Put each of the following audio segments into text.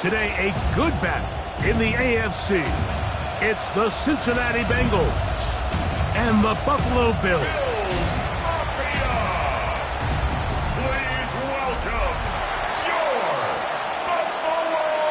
Today, a good battle in the AFC. It's the Cincinnati Bengals and the Buffalo Bills. Please welcome your Buffalo Bills.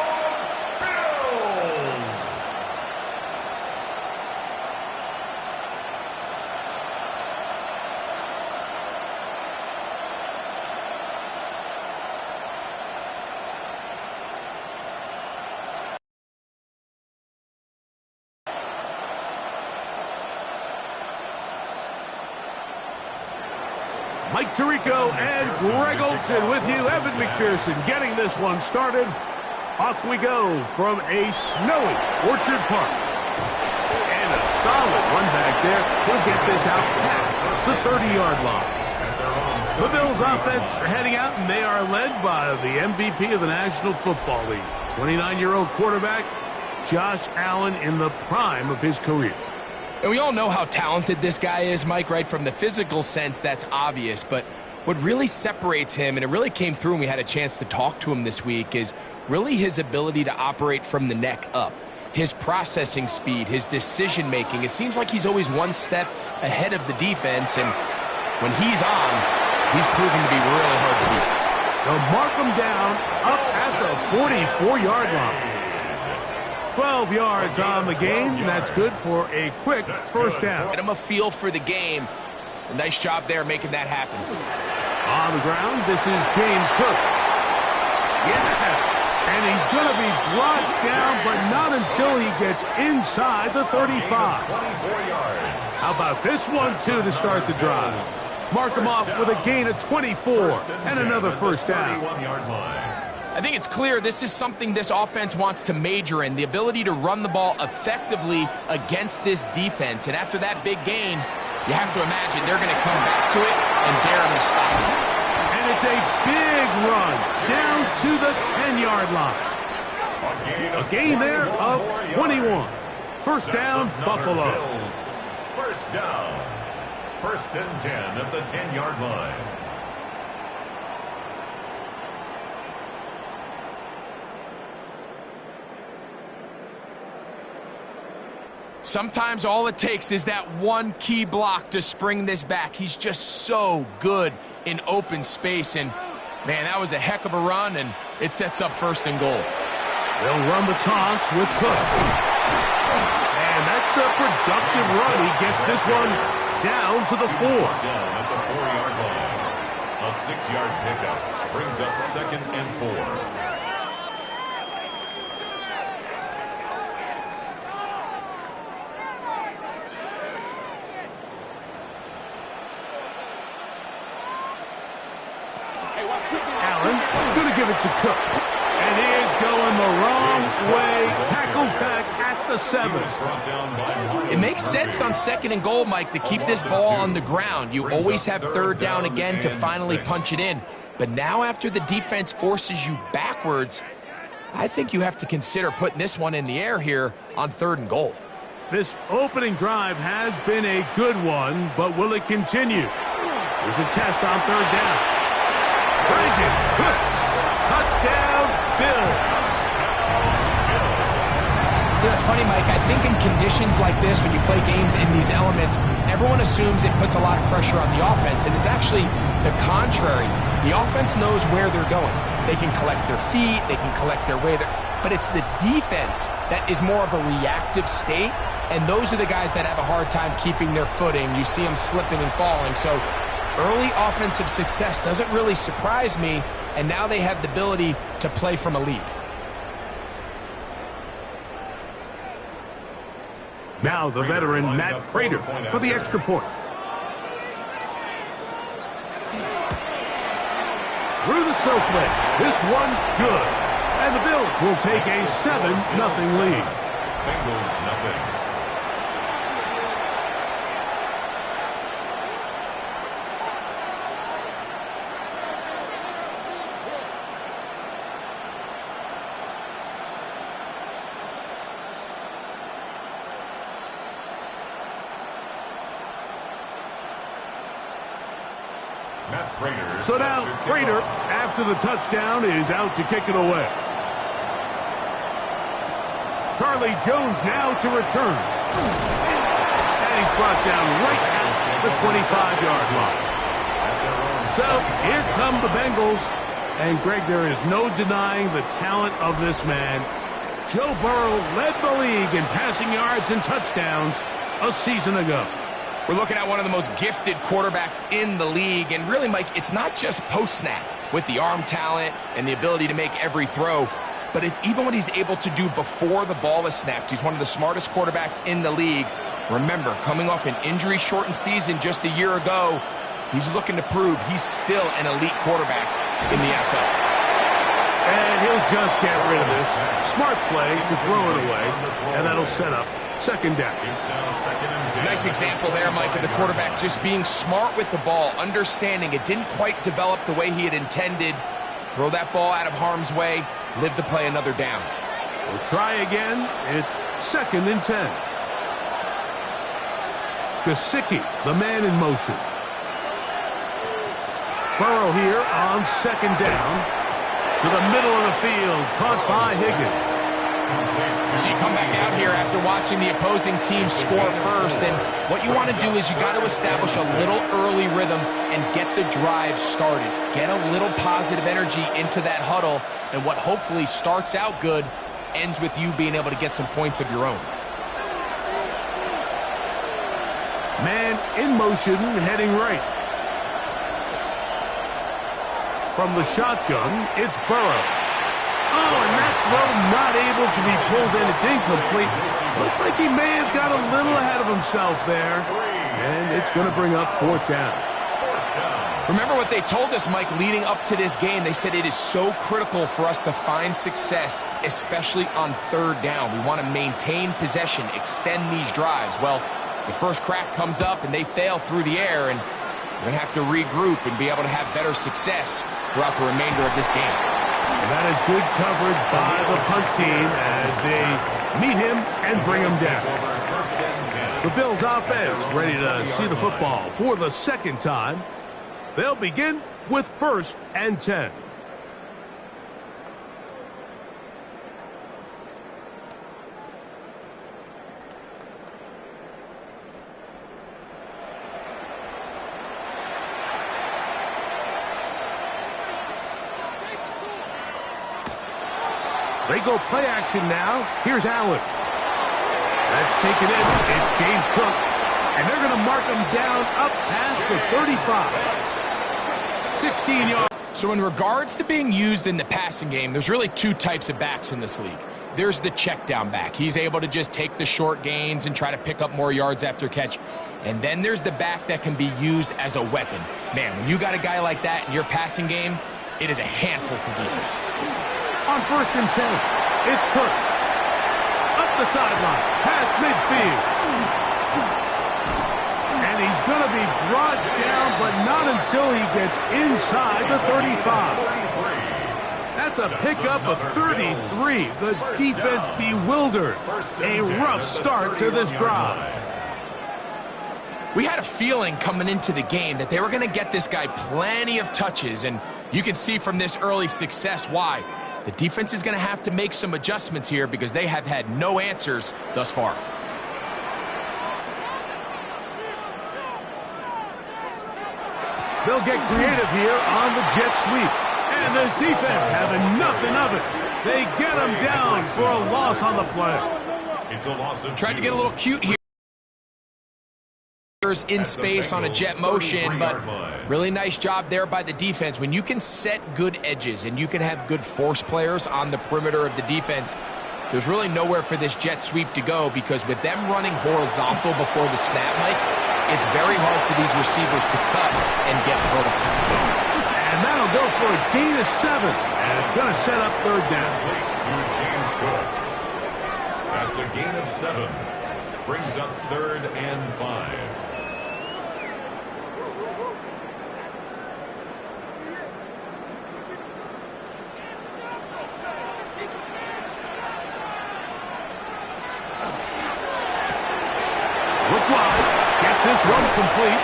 Mike Tirico and Greg Olson with you. Evan McPherson getting this one started. Off we go from a snowy Orchard Park. And a solid run back there. He'll get this out past the 30-yard line. The Bills offense are heading out, and they are led by the MVP of the National Football League. 29-year-old quarterback Josh Allen in the prime of his career. And we all know how talented this guy is, Mike, right? From the physical sense, that's obvious. But what really separates him, and it really came through when we had a chance to talk to him this week, is really his ability to operate from the neck up. His processing speed, his decision-making. It seems like he's always one step ahead of the defense. And when he's on, he's proven to be really hard to beat. They'll mark him down up at the 44-yard line. 12 yards on the game, and that's good for a quick first down. Get him a feel for the game. A nice job there making that happen. On the ground, this is James Cook. Yeah, and he's going to be brought down, but not until he gets inside the 35. How about this one, too, to start the drive? Mark him off with a gain of 24 and another first down. I think it's clear this is something this offense wants to major in, the ability to run the ball effectively against this defense. And after that big gain, you have to imagine they're going to come back to it and dare him to stop it. And it's a big run down to the 10-yard line. A gain there of 21. First down, Buffalo. First down. First and 10 at the 10-yard line. Sometimes all it takes is that one key block to spring this back. He's just so good in open space. And, man, that was a heck of a run, and it sets up first and goal. They'll run the toss with Cook. And that's a productive run. He gets this one down to the 4. Down at the 4-yard line. A 6-yard pickup brings up second and 4. Going to give it to Cook. And he is going the wrong way. Tackled back at the 7. It makes sense on second and goal, Mike, to keep this ball on the ground. You always have third down again to finally punch it in. But now after the defense forces you backwards, I think you have to consider putting this one in the air here on third and goal. This opening drive has been a good one, but will it continue? Here's a test on third down. Brandon Cooks. Touchdown, Bills. You know, it's funny, Mike. I think in conditions like this, when you play games in these elements, everyone assumes it puts a lot of pressure on the offense, and it's actually the contrary. The offense knows where they're going. They can collect their feet. They can collect their way. But it's the defense that is more of a reactive state, and those are the guys that have a hard time keeping their footing. You see them slipping and falling. So early offensive success doesn't really surprise me, and now they have the ability to play from a lead. Now the veteran Matt Prater for the extra point. Through the snowflakes, this one good. And the Bills will take a 7-0 lead. Bengals nothing. So now Prater, after the touchdown, is out to kick it away. Charlie Jones now to return. And he's brought down right at the 25-yard line. So here come the Bengals. And, Greg, there is no denying the talent of this man. Joe Burrow led the league in passing yards and touchdowns a season ago. We're looking at one of the most gifted quarterbacks in the league. And really, Mike, it's not just post-snap with the arm talent and the ability to make every throw, but it's even what he's able to do before the ball is snapped. He's one of the smartest quarterbacks in the league. Remember, coming off an injury-shortened season just a year ago, he's looking to prove he's still an elite quarterback in the NFL. And he'll just get rid of this. Smart play to throw it away, and that'll set up second down. It's now second and 10. Nice example there, Mike, of the quarterback just being smart with the ball, understanding it didn't quite develop the way he had intended. Throw that ball out of harm's way, live to play another down. We'll try again. It's second and 10. Gesicki, the man in motion. Burrow here on second down. To the middle of the field, caught by Higgins. So you come back out here after watching the opposing team score first, and what you want to do is you got to establish a little early rhythm and get the drive started. Get a little positive energy into that huddle, and what hopefully starts out good ends with you being able to get some points of your own. Man in motion, heading right. From the shotgun, it's Burrow. Oh, and that throw not able to be pulled in. It's incomplete. Looked like he may have got a little ahead of himself there. And it's going to bring up fourth down. Remember what they told us, Mike, leading up to this game. They said it is so critical for us to find success, especially on third down. We want to maintain possession, extend these drives. Well, the first crack comes up and they fail through the air, and we're going to have to regroup and be able to have better success throughout the remainder of this game. And that is good coverage by the punt team as they meet him and bring him down. The Bills offense ready to see the football for the second time. They'll begin with first and 10. They go play action now. Here's Allen. That's taken in. It's James Cook. And they're going to mark him down up past the 35. 16 yards. So in regards to being used in the passing game, there's really two types of backs in this league. There's the check down back. He's able to just take the short gains and try to pick up more yards after catch. And then there's the back that can be used as a weapon. Man, when you got a guy like that in your passing game, it is a handful for defenses. On first and 10, it's Cook. Up the sideline, past midfield. And he's going to be brought down, but not until he gets inside the 35. That's a pickup of 33. The defense bewildered. A rough start to this drive. We had a feeling coming into the game that they were going to get this guy plenty of touches, and you can see from this early success why. The defense is going to have to make some adjustments here because they have had no answers thus far. They'll get creative here on the jet sweep. And this defense having nothing of it. They get him down for a loss on the play. It's a loss of Tried to get a little cute here. In space on a jet motion, but really nice job there by the defense. When you can set good edges and you can have good force players on the perimeter of the defense, there's really nowhere for this jet sweep to go, because with them running horizontal before the snap, Mike, it's very hard for these receivers to cut and get vertical. And that'll go for a gain of 7, and it's going to set up third down. to James Cook. That's a gain of 7. Brings up 3rd and 5. Look wide, get this one complete,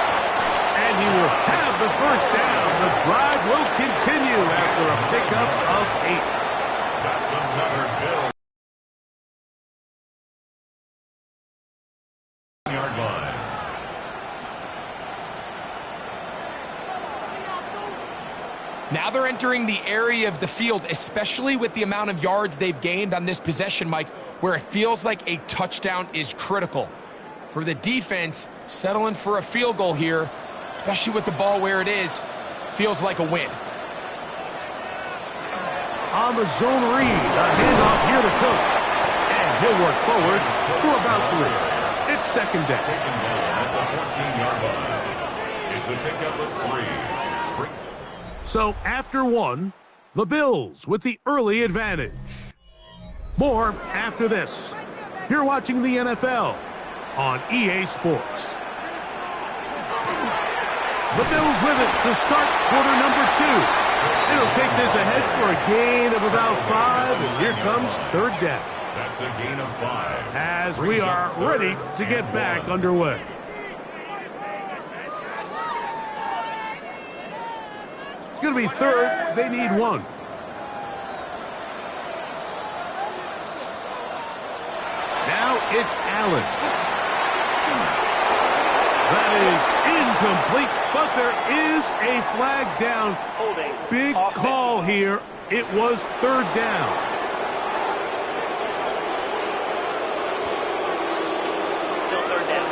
and he will have the first down. The drive will continue after a pickup of 8. That's another Bill. Now they're entering the area of the field, especially with the amount of yards they've gained on this possession, Mike, where it feels like a touchdown is critical. For the defense, settling for a field goal here, especially with the ball where it is, feels like a win. On the zone read, a handoff here to Cook. And he'll work forward for about 3. It's second down. Taken down at the 14-yard line. It's a pickup of 3. So after 1, the Bills with the early advantage. More after this. You're watching the NFL on EA Sports. The Bills with it to start quarter number 2. It'll take this ahead for a gain of about 5, and here comes third down. That's a gain of 5. As we are ready to get back underway. It's going to be third. They need 1. Now it's Allen. That is incomplete, but there is a flag down. Holding. Big call here. It was third down. Still third down.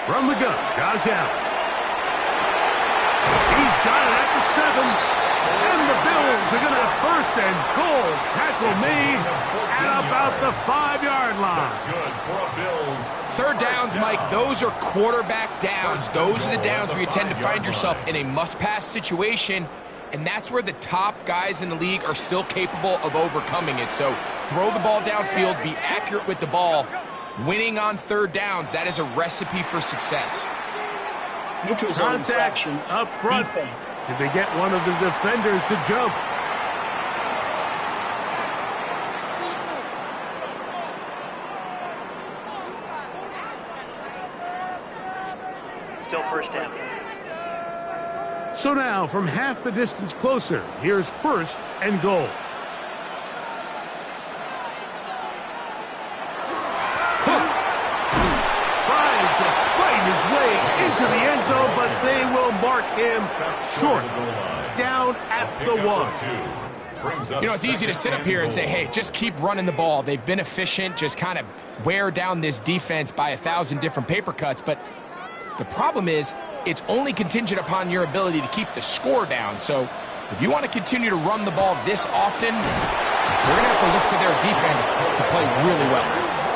From the gun, Josh Allen. He's got it at the 7. And the Bills are going to have first and goal. Tackle made at about the 5-yard line. That's good for a Bills. Third downs, Mike, those are quarterback downs. Those are the downs where you tend to find yourself in a must-pass situation, and that's where the top guys in the league are still capable of overcoming it. So throw the ball downfield, be accurate with the ball. Winning on third downs, that is a recipe for success. Neutral zone Contact infraction. up front. Defense. Did they get one of the defenders to jump? Still first down. So now, from half the distance closer, here's first and goal. Trying to fight his way into the end zone, but they will mark him short. Down at the 1. You know, it's easy to sit up here and say, hey, just keep running the ball. They've been efficient, just kind of wear down this defense by 1,000 different paper cuts. But the problem is, it's only contingent upon your ability to keep the score down. So if you want to continue to run the ball this often, they're going to have to look to their defense to play really well.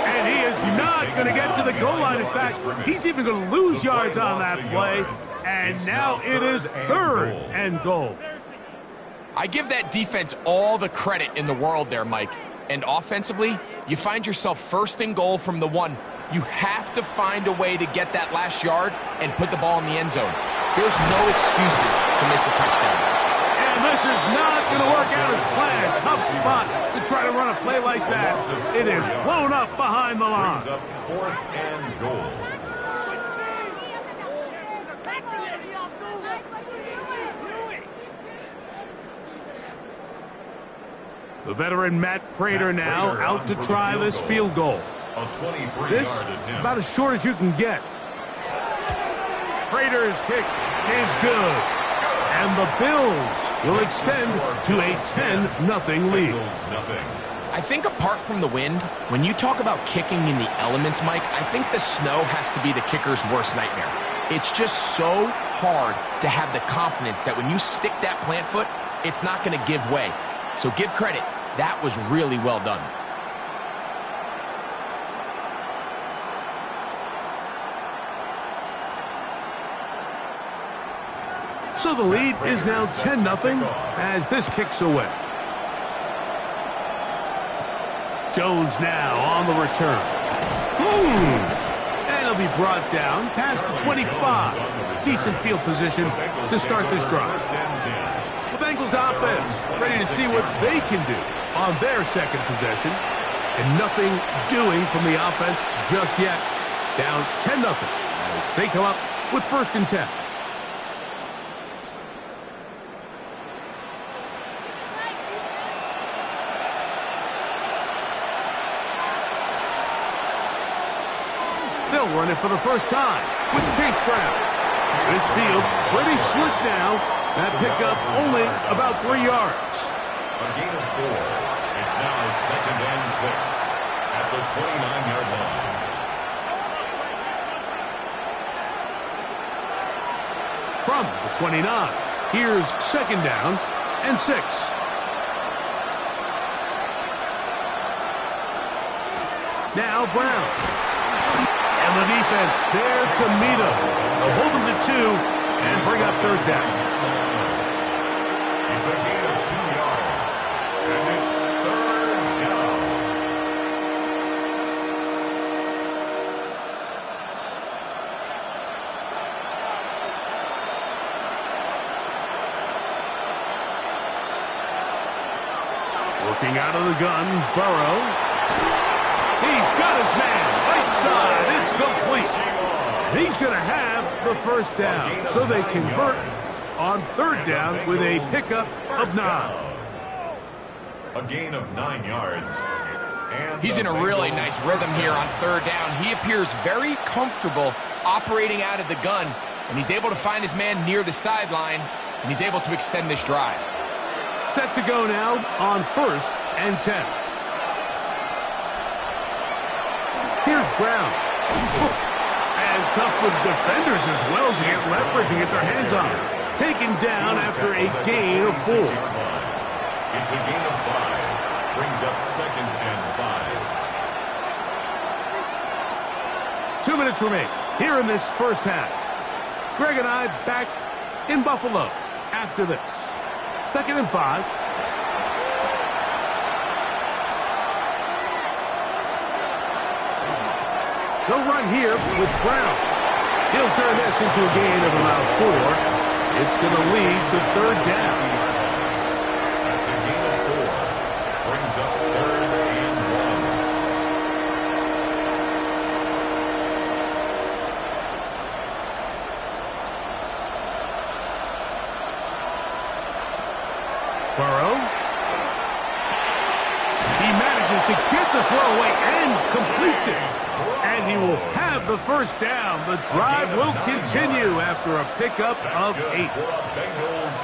And he is not going to get to the goal line. In fact, he's even going to lose yards on that play. And now it is third and goal. I give that defense all the credit in the world there, Mike. And offensively, you find yourself first and goal from the 1. You have to find a way to get that last yard and put the ball in the end zone. There's no excuses to miss a touchdown. And this is not going to work out as planned. Tough spot to try to run a play like that. It is blown up behind the line. Brings up fourth and goal. The veteran Matt Prater now out to try this field goal. A 23-yard This attempt. about as short as you can get. Prater's kick is good. And the Bills will extend to a 10-0 lead. I think apart from the wind, when you talk about kicking in the elements, Mike, I think the snow has to be the kicker's worst nightmare. It's just so hard to have the confidence that when you stick that plant foot, it's not going to give way. So give credit. That was really well done. So the lead is now 10-0 as this kicks away. Jones now on the return. And he'll be brought down past the 25. Decent field position to start this drive. The Bengals offense ready to see what they can do on their second possession. And nothing doing from the offense just yet. Down 10-0 as they come up with first and 10. run it for the first time with Chase Brown. This field pretty slick now. That pickup only about 3 yards. A gain of 4. It's now 2nd and 6 at the 29-yard line. From the 29, here's 2nd down and 6. Now Brown. And the defense there to meet him. They'll hold him to 2 and bring up 3rd down. It's a gain of 2 yards. And it's 3rd down. Working out of the gun, Burrow. He's got his man. Right side. It's complete. And he's going to have the 1st down. So they convert on 3rd down with a pickup of 9. A gain of 9 yards. And He's in a really nice rhythm here on 3rd down. He appears very comfortable operating out of the gun, and he's able to find his man near the sideline, and he's able to extend this drive. Set to go now on 1st and 10. Here's Brown. And tough with defenders as well to get leverage and get their hands on him. Taken down after a gain of 4. It's a gain of 5. Brings up 2nd and 5. 2 minutes remain here in this first half. Greg and I back in Buffalo after this. 2nd and 5. They'll run here with Brown. He'll turn this into a gain of about 4. It's going to lead to 3rd down. That's a gain of 4. Brings up 3rd and 1. Burrow. He manages to get the throw away and completes it. And he will have the 1st down. The drive will continue after a pickup of 8.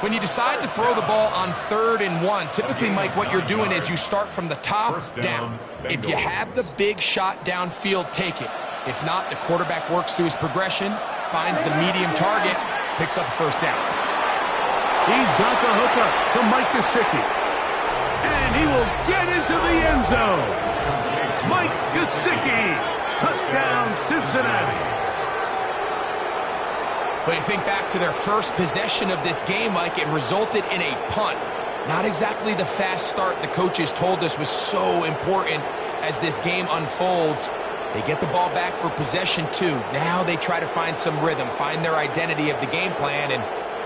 When you decide to throw the ball on 3rd and 1, typically, Mike, what you're doing is you start from the top down. If you have the big shot downfield, take it. If not, the quarterback works through his progression, finds the medium target, picks up the 1st down. He's got the hookup to Mike Gesicki. And he will get into the end zone. Mike Gesicki. Touchdown, Cincinnati. But you think back to their first possession of this game, Mike, it resulted in a punt. Not exactly the fast start the coaches told us was so important as this game unfolds. They get the ball back for possession 2. Now they try to find some rhythm, find their identity of the game plan, and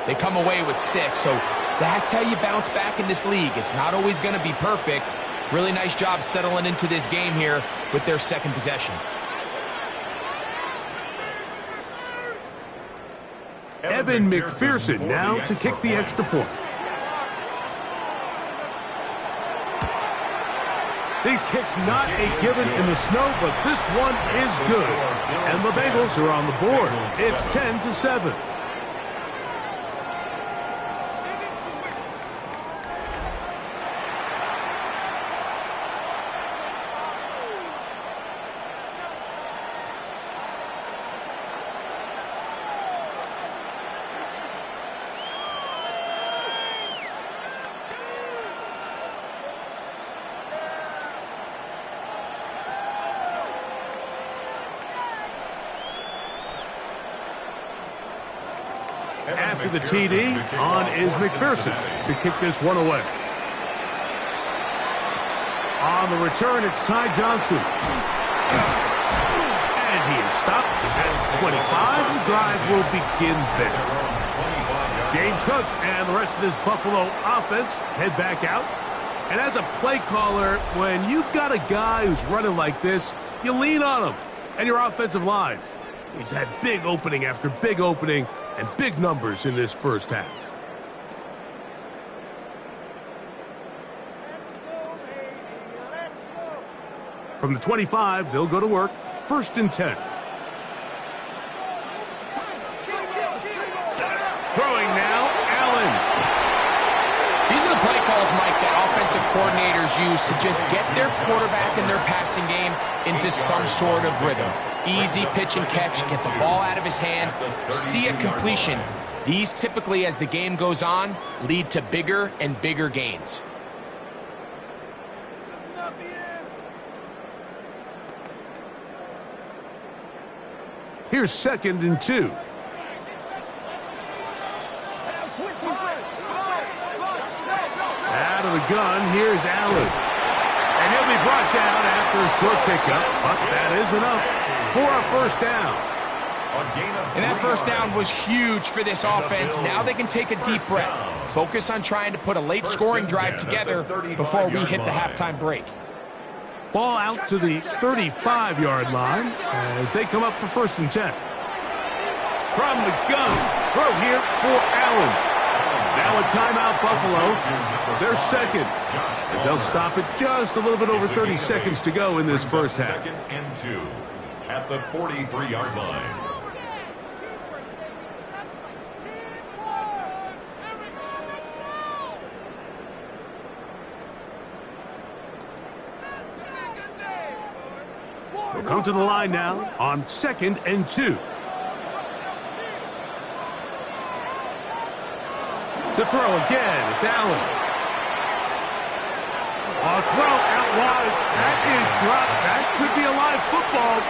they come away with 6. So that's how you bounce back in this league. It's not always going to be perfect. Really nice job settling into this game here with their 2nd possession. Evan McPherson now to kick the extra point. These kicks not a given in the snow, but this one is good. And the Bengals are on the board. It's 10-7. After the TD, on is McPherson to kick this one away. On the return, it's Ty Johnson. And he is stopped at 25. The drive will begin there. James Cook and the rest of this Buffalo offense head back out. And as a play caller, when you've got a guy who's running like this, you lean on him and your offensive line. He's had big opening after big opening and big numbers in this first half. From the 25, they'll go to work. 1st and 10. Throwing now, Allen. These are the play calls, Mike, that offensive coordinators use to just get their quarterback and their passing game into some sort of rhythm. Easy pitch and catch, get the ball out of his hand, see a completion. These typically, as the game goes on, lead to bigger and bigger gains. Here's 2nd and 2. Out of the gun, here's Allen. And he'll be brought down after a short pickup, but that is enough for a first down. And that first down was huge for this offense. Now they can take a deep breath. Focus on trying to put a late scoring drive together before we hit the halftime break. Ball out to the 35-yard line as they come up for 1st and 10. From the gun, throw here for Allen. Now a timeout, Buffalo. They're 2nd, as they'll stop it just a little bit over 30 seconds to go in this first half. 2nd and 2 at the 43-yard line. We'll come to the line now on 2nd and 2. To throw again, it's Allen. A throw out wide. That is dropped. That could be a live football.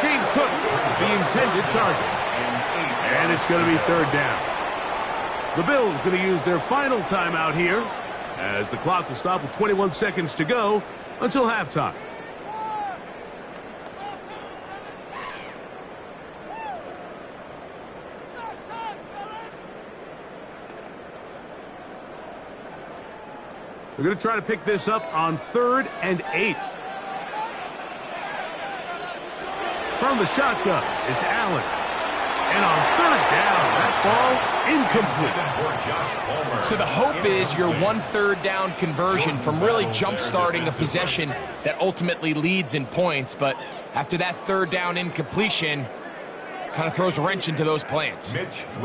James Cook is the intended target. And it's going to be 3rd down. The Bills going to use their final timeout here as the clock will stop with 21 seconds to go until halftime. They're going to try to pick this up on 3rd and 8. From the shotgun, it's Allen. And on 3rd down, that ball incomplete. So the hope is your 1 3rd down conversion from really jump-starting a possession that ultimately leads in points. But after that 3rd down incompletion, kind of throws a wrench into those plans.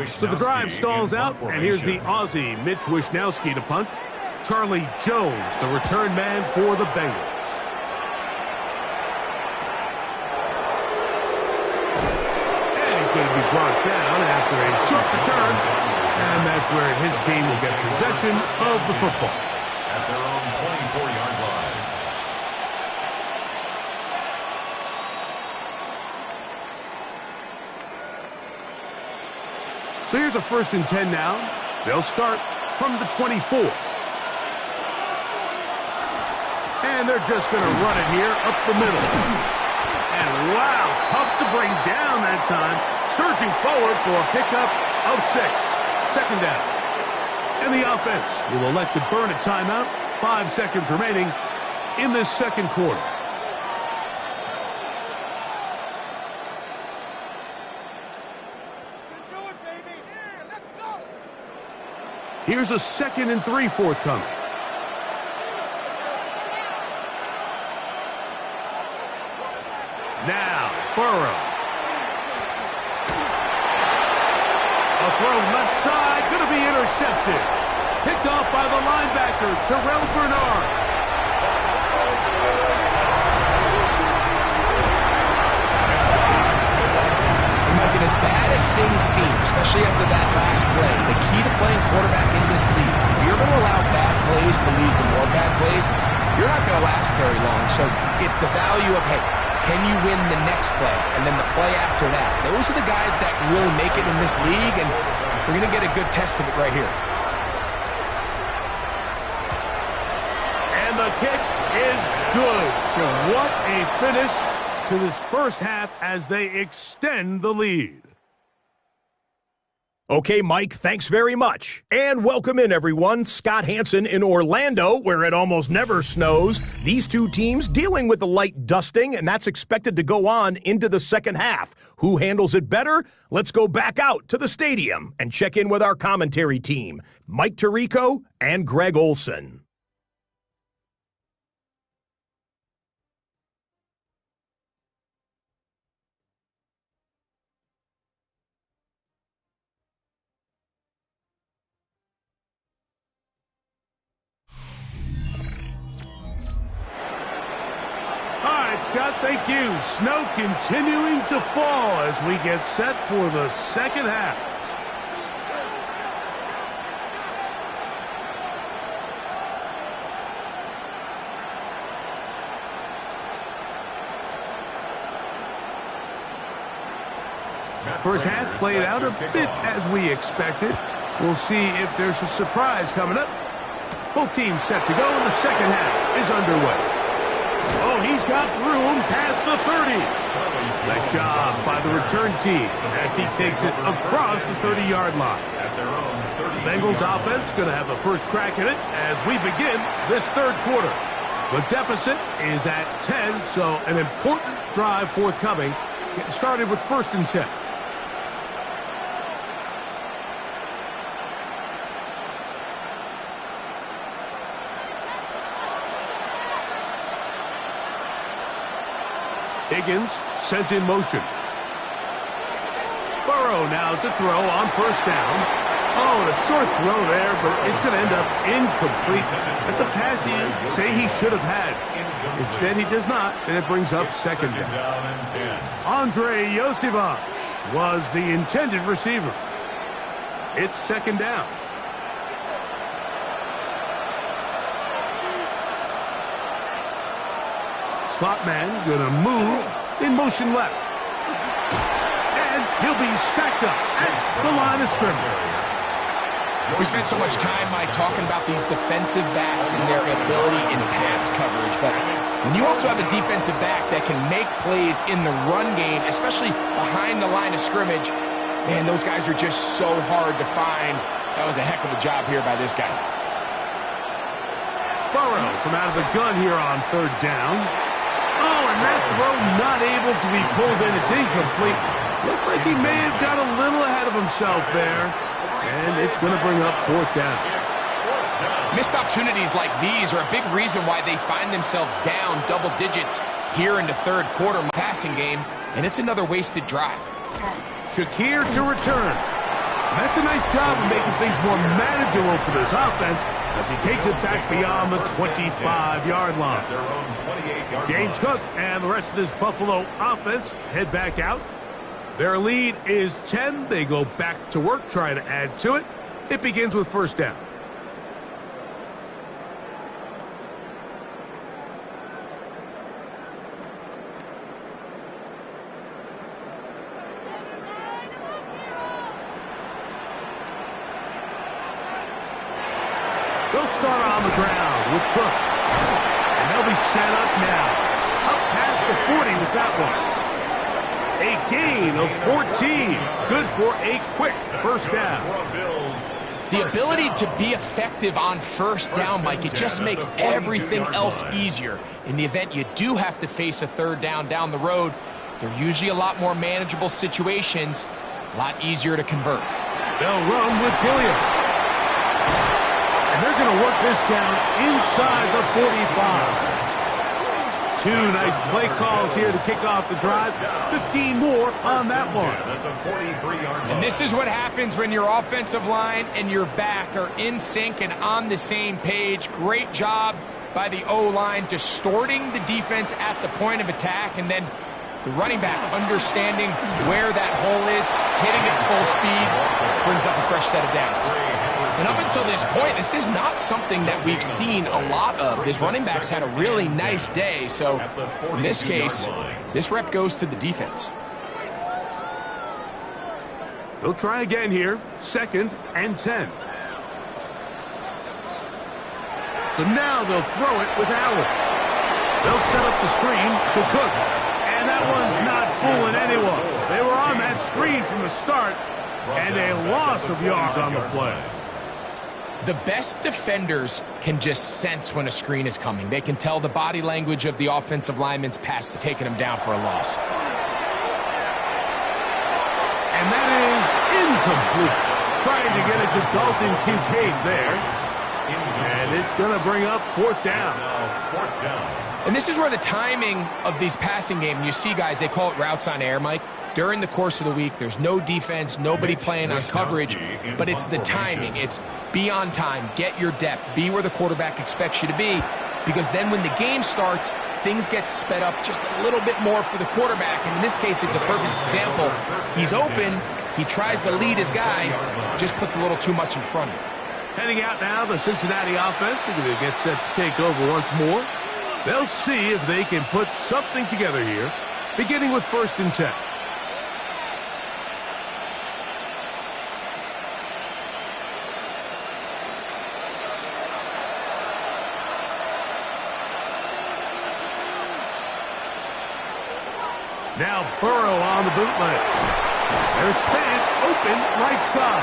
So the drive stalls out, and here's the Aussie Mitch Wishnowsky to punt. Charlie Jones, the return man for the Bengals. And he's going to be brought down after a short return. And that's where his team will get possession of the football. At their own 24-yard line. So here's a 1st and 10 now. They'll start from the 24. And they're just going to run it here up the middle. And wow, tough to bring down that time. Surging forward for a pickup of 6. 2nd down. And the offense will elect to burn a timeout. 5 seconds remaining in this 2nd quarter. Here's a 2nd and 3 forthcoming. Now, Burrow. A throw left side, going to be intercepted. Picked off by the linebacker, Terrell Bernard. And as bad as things seem, especially after that last play, the key to playing quarterback in this league, if you're going to allow bad plays to lead to more bad plays, you're not going to last very long. So it's the value of, hey, can you win the next play? And then the play after that. Those are the guys that really make it in this league, and we're going to get a good test of it right here. And the kick is good. So what a finish to this first half as they extend the lead. Okay, Mike, thanks very much. And welcome in, everyone. Scott Hansen in Orlando, where it almost never snows. These two teams dealing with a light dusting, and that's expected to go on into the second half. Who handles it better? Let's go back out to the stadium and check in with our commentary team, Mike Tirico and Greg Olson. Scott, thank you. Snow continuing to fall as we get set for the second half. First half played out a bit as we expected. We'll see if there's a surprise coming up. Both teams set to go, and the second half is underway. Oh, he's got room past the 30. Nice job by the return team as he takes it across the 30-yard line. The Bengals offense going to have a first crack at it as we begin this third quarter. The deficit is at 10, so an important drive forthcoming. Getting started with 1st and 10. Higgins sent in motion. Burrow now to throw on 1st down. Oh, and a short throw there, but it's going to end up incomplete. That's a pass he'd say he should have had. Instead, he does not, and it brings up 2nd down. Andre Yosivach was the intended receiver. It's 2nd down. Slot man going to move in motion left. And he'll be stacked up at the line of scrimmage. We spent so much time, Mike, talking about these defensive backs and their ability in pass coverage. But when you also have a defensive back that can make plays in the run game, especially behind the line of scrimmage, man, those guys are just so hard to find. That was a heck of a job here by this guy. Burrow from out of the gun here on 3rd down. Oh, and that throw not able to be pulled in. It's incomplete. Looked like he may have got a little ahead of himself there. And it's going to bring up 4th down. Missed opportunities like these are a big reason why they find themselves down double digits here in the 3rd quarter passing game. And it's another wasted drive. Shakir to return. That's a nice job of making things more manageable for this offense as he takes it back beyond the 25-yard line. James Cook and the rest of this Buffalo offense head back out. Their lead is 10. They go back to work trying to add to it. It begins with 1st down. They'll start on the ground with Cook. And they'll be set up now. Up past the 40 with that one. A gain of 14. Good for a quick 1st down. The ability to be effective on 1st down, Mike, it just makes everything else easier. In the event you do have to face a 3rd down the road, they're usually a lot more manageable situations, a lot easier to convert. They'll run with Gilliam. And they're going to work this down inside the 45. 2 nice play calls here to kick off the drive. 15 more on that one. And this is what happens when your offensive line and your back are in sync and on the same page. Great job by the O-line distorting the defense at the point of attack, and then the running back understanding where that hole is, hitting it full speed, brings up a fresh set of downs. And up until this point, this is not something that we've seen a lot of. His running backs had a really nice day, so in this case, this rep goes to the defense. They'll try again here, 2nd and 10. So now they'll throw it with Allen. They'll set up the screen to Cook. And that one's not fooling anyone. They were on that screen from the start, and a loss of yards on the play. The best defenders can just sense when a screen is coming. They can tell the body language of the offensive lineman's pass taking him down for a loss. And that is incomplete. Trying to get it to Dalton Kincaid there. And it's going to bring up 4th down. And this is where the timing of these passing games, you see guys, they call it routes on air, Mike. During the course of the week, there's no defense, nobody playing on coverage, but it's the timing. It's be on time, get your depth, be where the quarterback expects you to be, because then when the game starts, things get sped up just a little bit more for the quarterback. And in this case, it's a perfect example. He's open. He tries to lead his guy, just puts a little too much in front of him. Heading out now, the Cincinnati offense. They're going to get set to take over once more. They'll see if they can put something together here, beginning with 1st and 10. Now Burrow on the bootleg. There's fans open right side.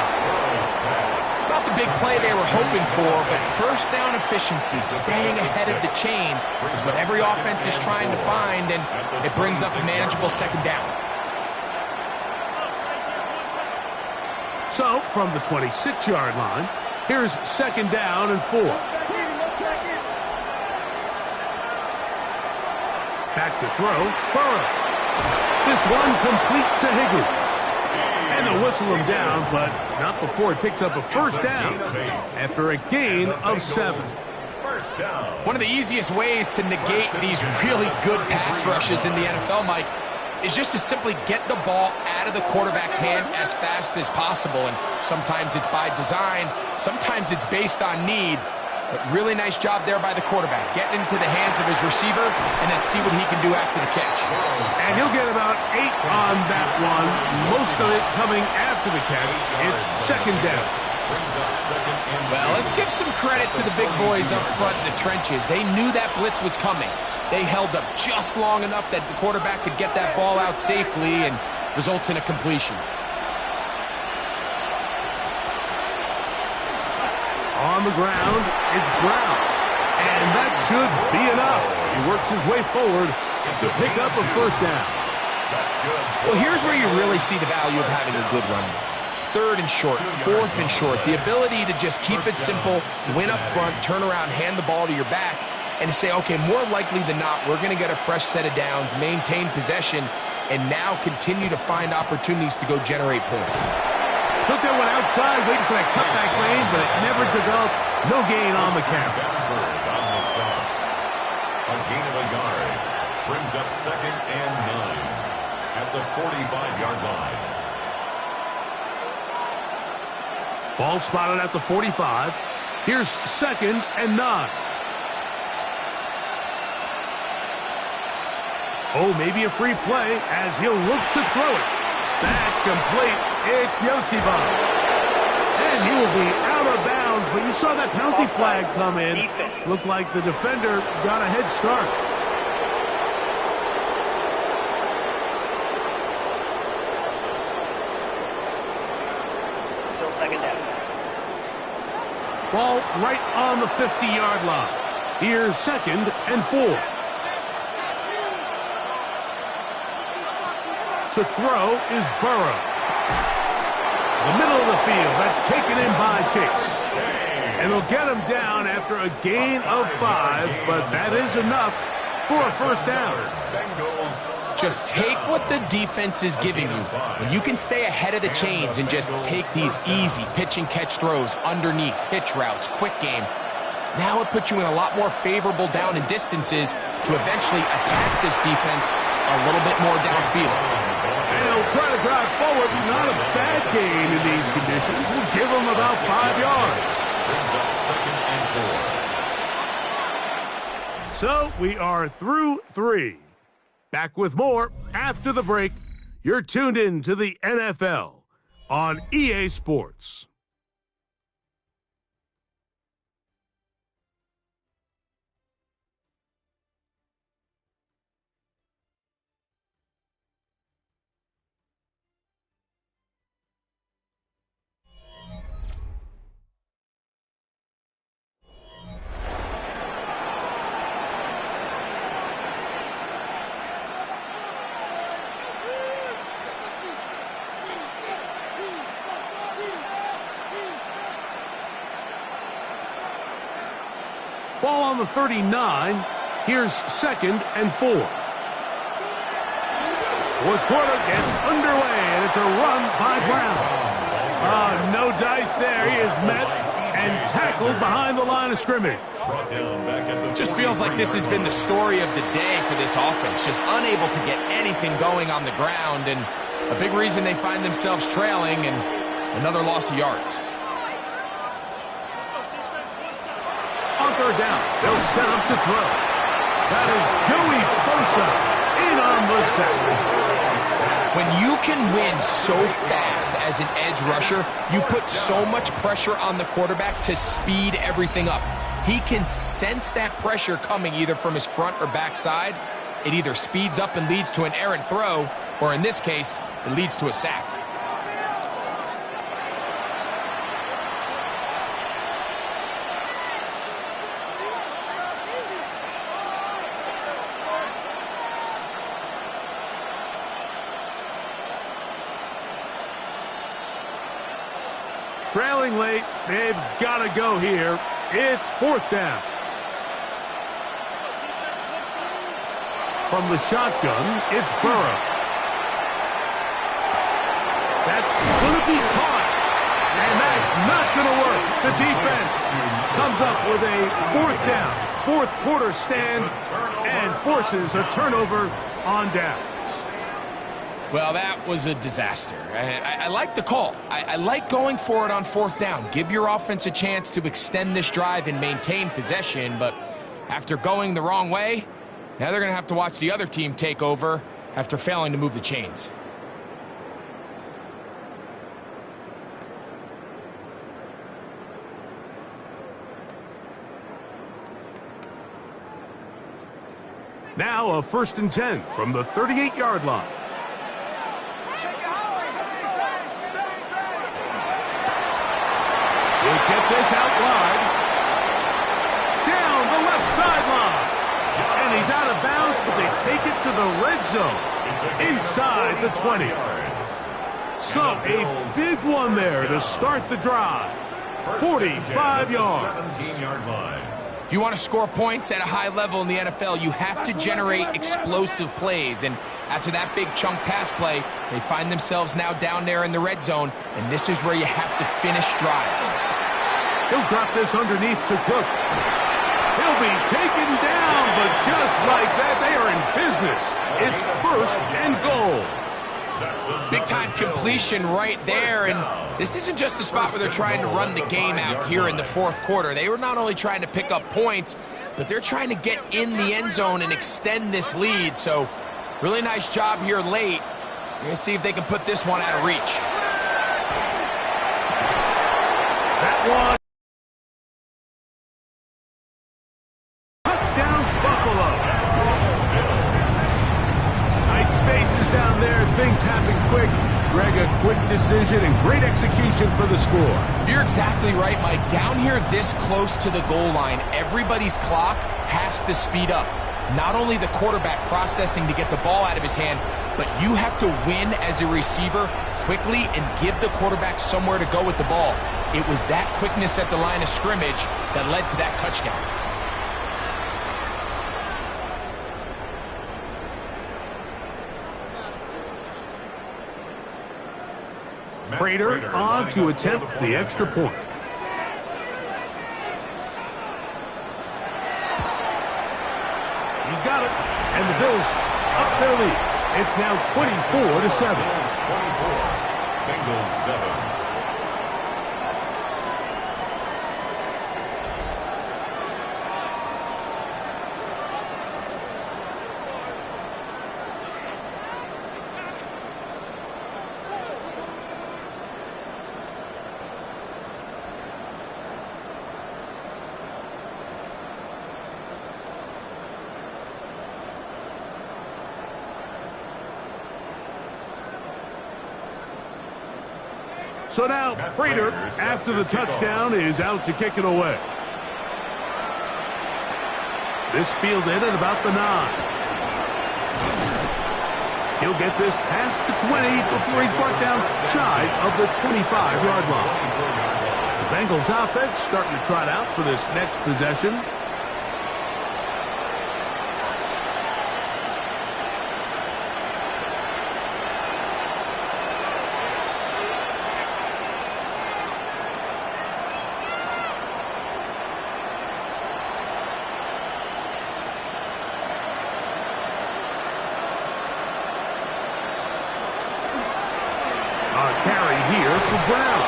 It's not the big play they were hoping for, but first down efficiency, staying ahead of the chains, is what every offense is trying to find, and it brings up a manageable 2nd down. So, from the 26-yard line, here's 2nd down and 4. Back to throw, Burrow. This one complete to Higgins. And they'll whistle him down, but not before he picks up a 1st down after a gain of 7. One of the easiest ways to negate these really good pass rushes in the NFL, Mike, is just to simply get the ball out of the quarterback's hand as fast as possible. And sometimes it's by design, sometimes it's based on need. But really nice job there by the quarterback, getting into the hands of his receiver, and then see what he can do after the catch. And he'll get about 8 on that one, most of it coming after the catch. It's 2nd down. Well, let's give some credit to the big boys up front in the trenches. They knew that blitz was coming. They held up just long enough that the quarterback could get that ball out safely and results in a completion. On the ground, it's Brown. And that should be enough. He works his way forward to pick up a 1st down. That's good. Well, here's where you really see the value of having a good run game. 3rd and short, 4th and short. The ability to just keep it simple, win up front, turn around, hand the ball to your back, and to say, okay, more likely than not, we're going to get a fresh set of downs, maintain possession, and now continue to find opportunities to go generate points. Took that one outside, waiting for that cutback lane, but it never developed. No gain on the count. A gain of a yard brings up 2nd and 9 at the 45-yard line. Ball spotted at the 45. Here's 2nd and 9. Oh, maybe a free play as he'll look to throw it. That's complete. It's Yoshiba. And he will be out of bounds, but you saw that penalty flag come in. Looked like the defender got a head start. Still 2nd down. Ball right on the 50-yard line. Here's 2nd and 4. To throw is Burrow. The middle of the field, that's taken in by Chase. And they'll get him down after a gain of 5, but that is enough for a 1st down. Just take what the defense is giving you. When you can stay ahead of the chains and just take these easy pitch and catch throws underneath, hitch routes, quick game, now it puts you in a lot more favorable down and distances to eventually attack this defense a little bit more downfield. And he'll try to drive forward. Not a bad gain in these conditions. We'll give him about 5 yards. So we are through 3. Back with more after the break. You're tuned in to the NFL on EA Sports. Ball on the 39. Here's 2nd and 4. 4th quarter gets underway, and it's a run by Brown. No dice there. He is met and tackled behind the line of scrimmage. Brought down back at the Just feels like this has been the story of the day for this offense. Just unable to get anything going on the ground, and a big reason they find themselves trailing and another loss of yards. On third down, they'll set up to throw. That is Joey Bosa in on the sack. When you can win so fast as an edge rusher, you put so much pressure on the quarterback to speed everything up. He can sense that pressure coming either from his front or back side. It either speeds up and leads to an errant throw, or in this case, it leads to a sack. Trailing late, they've got to go here. It's fourth down. From the shotgun, it's Burrow. That's going to be caught. And that's not going to work. The defense comes up with a fourth down, fourth quarter stand, and forces a turnover on downs. Well, that was a disaster. I like the call. I like going for it on fourth down. Give your offense a chance to extend this drive and maintain possession, but after going the wrong way, now they're going to have to watch the other team take over after failing to move the chains. Now a 1st and 10 from the 38-yard line. We'll get this out wide. Down the left sideline. And he's out of bounds, but they take it to the red zone. Inside the 20. So a big one there to start the drive. 45 yards. 17-yard line. If you want to score points at a high level in the NFL, you have to generate explosive plays. And after that big chunk pass play, they find themselves now down there in the red zone. And this is where you have to finish drives. He'll drop this underneath to Cook. He'll be taken down, but just like that, they are in business. It's 1st and goal. Big-time completion right there, and this isn't just a spot where they're trying to run the game out here in the fourth quarter. They were not only trying to pick up points, but they're trying to get in the end zone and extend this lead. So, really nice job here late. We're going to see if they can put this one out of reach. That one. Touchdown, Buffalo. Tight spaces down there. Things happen quick. Greg, a quick decision and great execution for the score. You're exactly right, Mike. Down here this close to the goal line, everybody's clock has to speed up. Not only the quarterback processing to get the ball out of his hand, but you have to win as a receiver quickly and give the quarterback somewhere to go with the ball. It was that quickness at the line of scrimmage that led to that touchdown. Prater on to attempt the extra point. He's got it, and the Bills up their lead. It's now 24-7. Bengals 7. So now, Prater, after the touchdown, is out to kick it away. This fielded at about the 9. He'll get this past the 20 before he's brought down shy of the 25-yard line. The Bengals offense starting to trot out for this next possession. ground.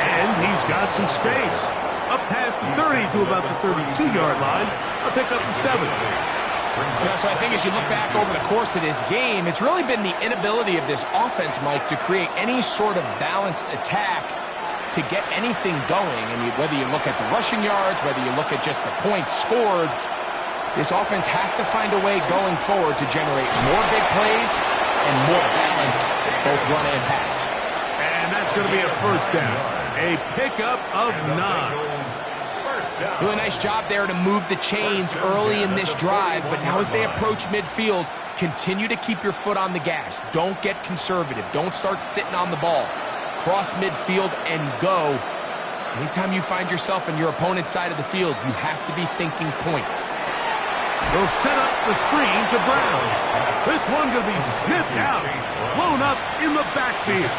And he's got some space. Up past the 30 to about the 32-yard line. A pick up to 7. So I think as you look back over the course of this game, it's really been the inability of this offense, Mike, to create any sort of balanced attack to get anything going. And whether you look at the rushing yards, whether you look at just the points scored, this offense has to find a way going forward to generate more big plays and more balance, both run and pass. And that's going to be a first down. A pickup of 9. Really nice job there to move the chains early in this drive, but now as they approach midfield, continue to keep your foot on the gas. Don't get conservative. Don't start sitting on the ball. Cross midfield and go. Anytime you find yourself on your opponent's side of the field, you have to be thinking points. They'll set up the screen to Brown. This one going to be sniffed out, blown up in the backfield.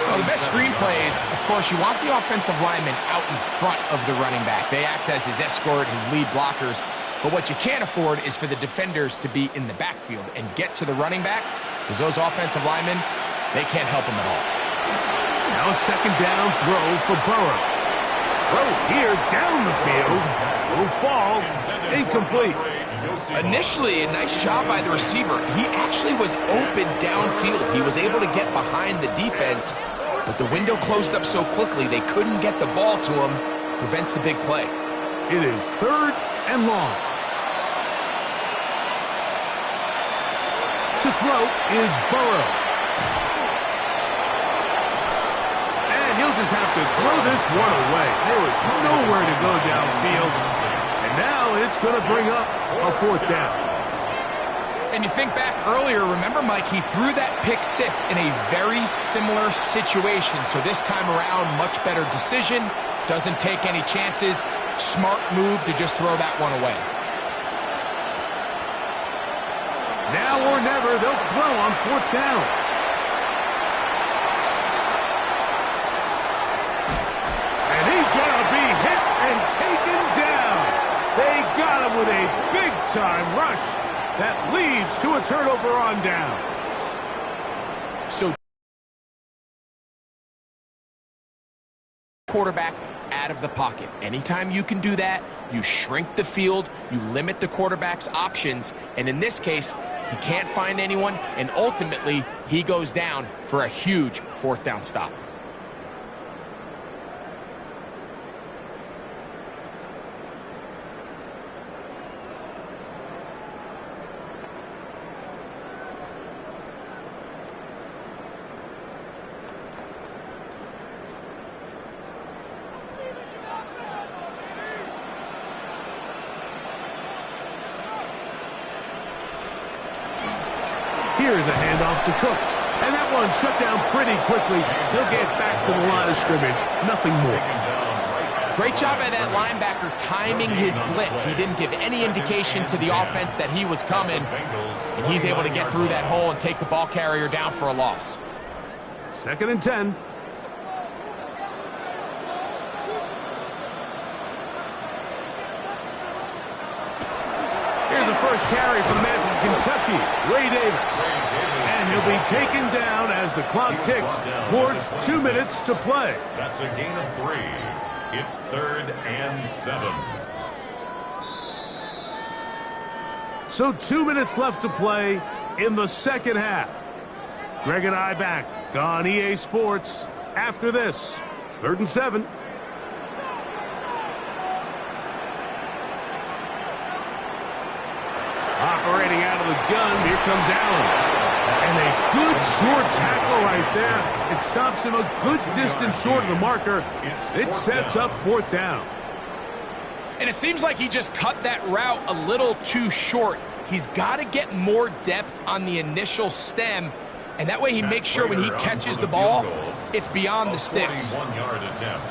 Well, the best screen plays, of course, you want the offensive lineman out in front of the running back. They act as his escort, his lead blockers. But what you can't afford is for the defenders to be in the backfield and get to the running back, because those offensive linemen, they can't help him at all. Now a second down throw for Burrow. Throw here down the field. Will fall. Incomplete. Initially, a nice job by the receiver. He actually was open downfield. He was able to get behind the defense, but the window closed up so quickly they couldn't get the ball to him. Prevents the big play. It is 3rd and long. To throw is Burrow. And he'll just have to throw this one away. There was nowhere to go downfield. And now it's going to bring up a 4th down. And you think back earlier, remember, Mike, he threw that pick 6 in a very similar situation. So this time around, much better decision. Doesn't take any chances. Smart move to just throw that one away. Now or never, they'll throw on 4th down. And he's going to be hit and taken down. They got him with a big-time rush that leads to a turnover on down. So quarterback out of the pocket. Anytime you can do that, you shrink the field, you limit the quarterback's options, and in this case, he can't find anyone, and ultimately, he goes down for a huge 4th down stop. Here's a handoff to Cook. And that one shut down pretty quickly. He'll get back to the line of scrimmage. Nothing more. Great job by that linebacker timing his blitz. He didn't give any indication to the offense that he was coming. And he's able to get through that hole and take the ball carrier down for a loss. 2nd and 10. Here's a first carry from the man from Kentucky, Ray Davis. And he'll be taken down as the clock ticks towards 2 minutes to play. That's a gain of 3. It's 3rd and 7. So 2 minutes left to play in the second half. Greg and I back on EA Sports after this. 3rd and 7. Operating out of the gun, here comes Allen. And a good short tackle right there. It stops him a good distance short of the marker. It sets up 4th down. And it seems like he just cut that route a little too short. He's got to get more depth on the initial stem, and that way he makes sure when he catches the ball, it's beyond the sticks. 41-yard attempt.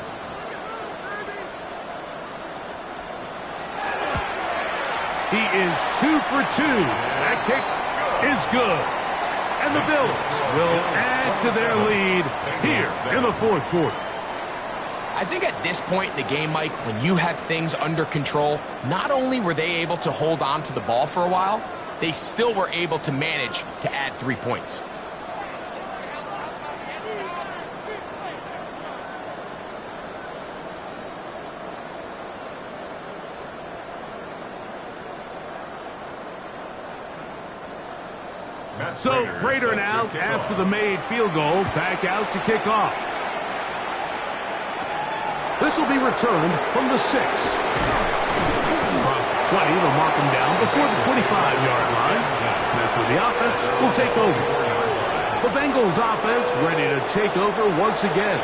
He is 2 for 2. That kick is good. And the Bills will add to their lead here in the 4th quarter. I think at this point in the game, Mike, when you have things under control, not only were they able to hold on to the ball for a while, they still were able to manage to add 3 points. So Prater now, after the made field goal, back out to kick off. This will be returned from the 6. Across the 20, they'll mark him down before the 25-yard line. And that's where the offense will take over. The Bengals offense ready to take over once again.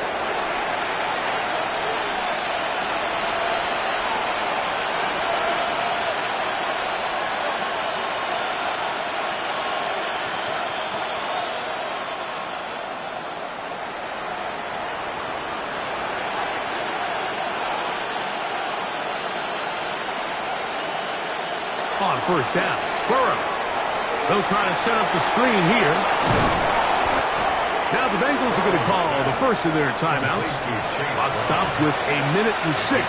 On first down, Burrow. They'll try to set up the screen here. Now the Bengals are going to call the first of their timeouts. Clock stops with 1:06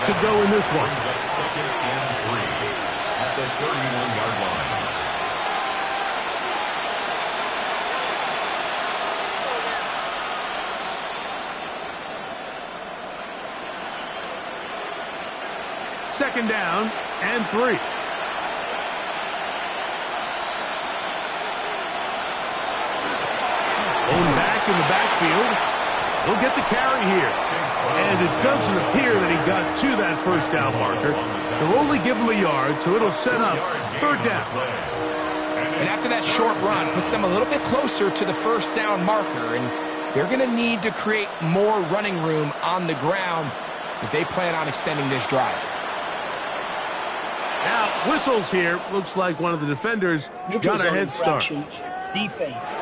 to go in this one. Second and 3 at the 31-yard line. Second down and 3. Going back in the backfield. He'll get the carry here. And it doesn't appear that he got to that first down marker. They'll only give him a yard, so it'll set up third down. And after that short run, puts them a little bit closer to the first down marker. And they're going to need to create more running room on the ground if they plan on extending this drive. Now, whistles here. Looks like one of the defenders got a head start. Defense.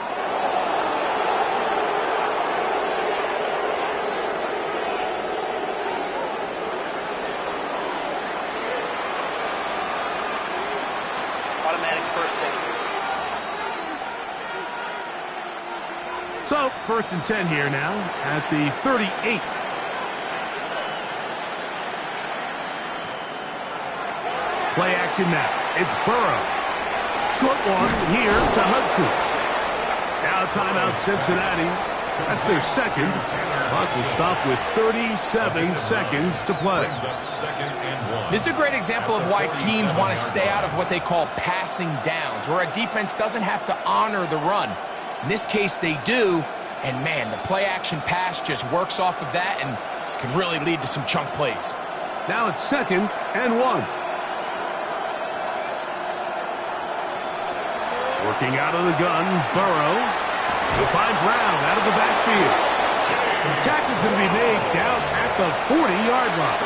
Automatic first down. So, first and 10 here now at the 38. Play action now. It's Burrow. Short one here to Hudson. Now timeout Cincinnati. That's their second. Clock will stop with 37 seconds to play. This is a great example of why teams want to stay out of what they call passing downs, where a defense doesn't have to honor the run. In this case, they do. And, man, the play-action pass just works off of that and can really lead to some chunk plays. Now it's second and 1. Working out of the gun, Burrow. He'll find Brown out of the backfield. The tackle is going to be made down at the 40-yard line.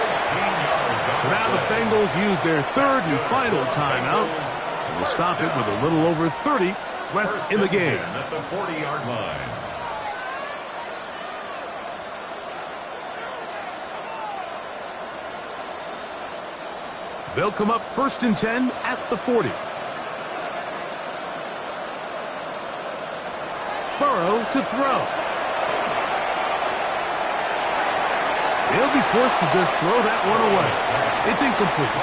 So now the Bengals use their third and final timeout. And will stop it with a little over 30 left in the game. At the 40-yard line. They'll come up first and 10 at the 40. Burrow to throw. He'll be forced to just throw that one away. It's incomplete.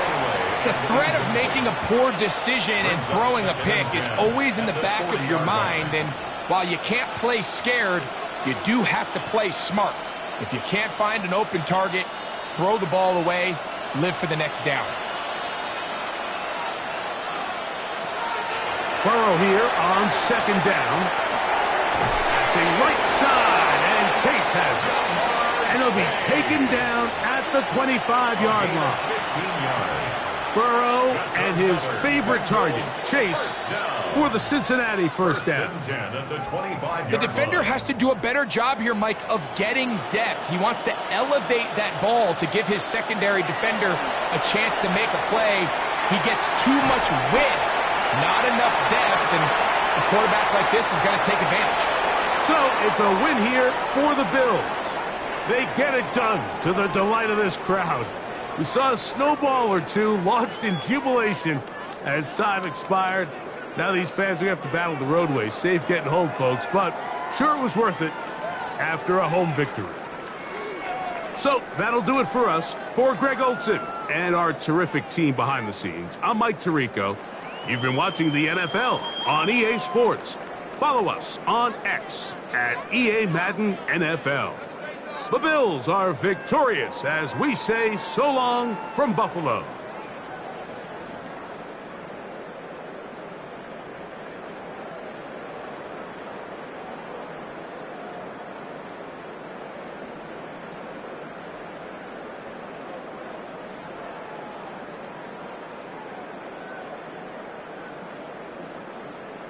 The threat of making a poor decision and throwing a pick is always in the back of your mind, and while you can't play scared, you do have to play smart. If you can't find an open target, throw the ball away, live for the next down. Burrow here on second down. Passing right side, and Chase has it. And he'll be taken down at the 25-yard line. 15 yards. Burrow and his favorite target, Chase, for the Cincinnati first down. The defender has to do a better job here, Mike, of getting depth. He wants to elevate that ball to give his secondary defender a chance to make a play. He gets too much width, not enough depth, and a quarterback like this is going to take advantage. So it's a win here for the Bills. They get it done to the delight of this crowd. We saw a snowball or two launched in jubilation as time expired. Now these fans are going to have to battle the roadway. Safe getting home, folks, but sure it was worth it after a home victory. So that'll do it for us. For Greg Olson and our terrific team behind the scenes, I'm Mike Tirico. You've been watching the NFL on EA Sports. Follow us on X at EA Madden NFL. The Bills are victorious as we say so long from Buffalo.